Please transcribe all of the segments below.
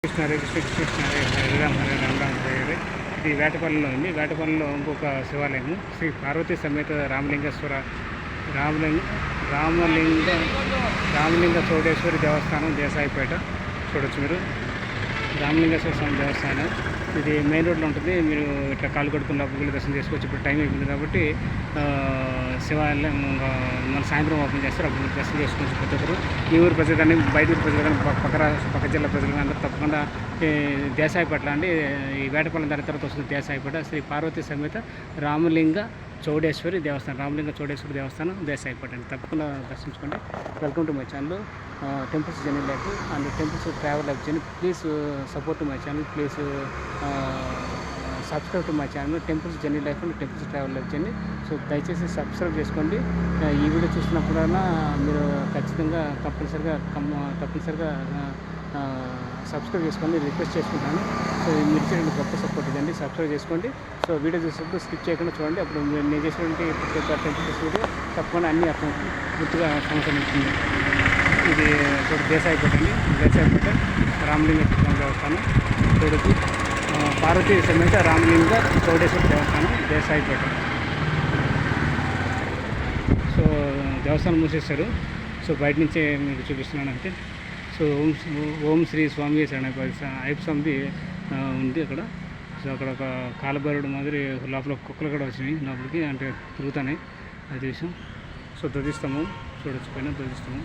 శ్రీ హరే రామ హరే రామ రామ హరే. ఇది వేటపల్లిలో ఉంది. వేటపల్లిలో ఇంకొక శివాలయం శ్రీ పార్వతీ సమేత రామలింగేశ్వర రామలింగ చోడేశ్వరి దేవస్థానం, దేశాయిపేట చూడొచ్చు మీరు. రామలింగేశ్వర స్వామి దేవస్థానం ఇది మెయిన్ రోడ్లో ఉంటుంది. మీరు ఇట్లా కాలు కడుకున్న గుళ్ళు దర్శనం చేసుకోవచ్చు. ఇప్పుడు టైం అయిపోయింది కాబట్టి శివాలయం మన సాయంత్రం ఓపెన్ చేస్తారు. అప్పుడు దర్శనం చేసుకోవచ్చు ప్రతి ఒక్కరు. ఈ ఊరు ప్రజలు కానీ బయట ఊరు ప్రజలు కానీ పక్క జిల్లా ప్రజలు కానీ అందరూ తప్పకుండా దేశాయిపేట అండి. ఈ వేటపల్లి దాని తర్వాత వస్తుంది దేశాయిపేట శ్రీ పార్వతీ సమేత రామలింగ చౌడేశ్వరి దేవస్థానం, రామలింగ చౌడేశ్వరి దేవస్థానం, దేశాయిపేట అండి. తప్పకుండా దర్శించుకోండి. Welcome to my channel temples journey life and temples travel life journey. Please support my channel. Please subscribe to my channel temples journey life and temples travel life journey. So దయచేసి సబ్స్క్రైబ్ చేసుకోండి. ఈ video చూసినప్పుడైనా మీరు ఖచ్చితంగా తప్పనిసరిగా subscribe చేసుకోండి, request చేసుకుంటాను. So మీరు ఇచ్చేటువంటి గొప్ప సపోర్ట్ ఇదండి. సబ్స్క్రైబ్ చేసుకోండి. సో వీడియో చూసినప్పుడు స్కిప్ చేయకుండా చూడండి. అప్పుడు నేను చేసినటువంటి ప్రతి ఒక్క టెంపుల్స్ వీడియో తప్పకుండా అన్నీ అర్థం పూర్తిగా సంవత్సరం. ఇది దేశాయిపేట అండి. దేశాయిపేట రామలింగ దేవస్థానం చూడొచ్చు. పార్వతీ సమేత రామలింగ చౌడేశ్వర దేవస్థానం, దేశాయిపేట. సో దేవస్థానం మూసేస్తారు. సో బయట నుంచే మీకు చూపిస్తున్నాను అంతే. సో ఓం శ్రీ స్వామి అయ్యప్ప స్వామిది ఉంది అక్కడ. సో అక్కడ ఒక కాలభైరుడు మాదిరి లోపల కుక్కలు కూడా వచ్చినాయి లోపలికి, అంటే తిరుగుతున్నాయి. అది విషయం. సో ధ్వజిస్తాము చూడొచ్చు, పైన ధ్వజిస్తాము.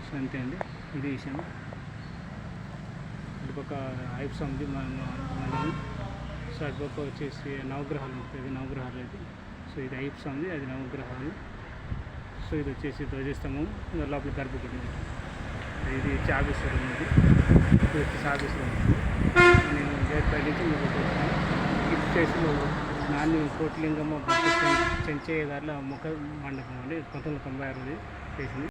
సో అంతే అండి, ఇది విషయం. అటుపక్క అయ్యప్ప స్వామిది మందిరం. సో అటుపక్క వచ్చేసి నవగ్రహాలు ఉంటుంది. ఇది నవగ్రహాలు ఇది. సో ఇది అయ్యప్ప స్వామిది, అది నవగ్రహాలు. సో ఇది వచ్చేసి ధ్వజిస్తాము. లోపల గర్భగుడి. ఇది చాబేశ్వరం. ఇది వచ్చి చాబేశ్వరం. నేను గేట్ బయట నుంచి మీకు చూస్తాను. ఇది వచ్చేసి నాన్ని కోటిలింగమ్మ చెంచయ్య గారిలో ముఖ మండపం అండి. 1996 చేసింది.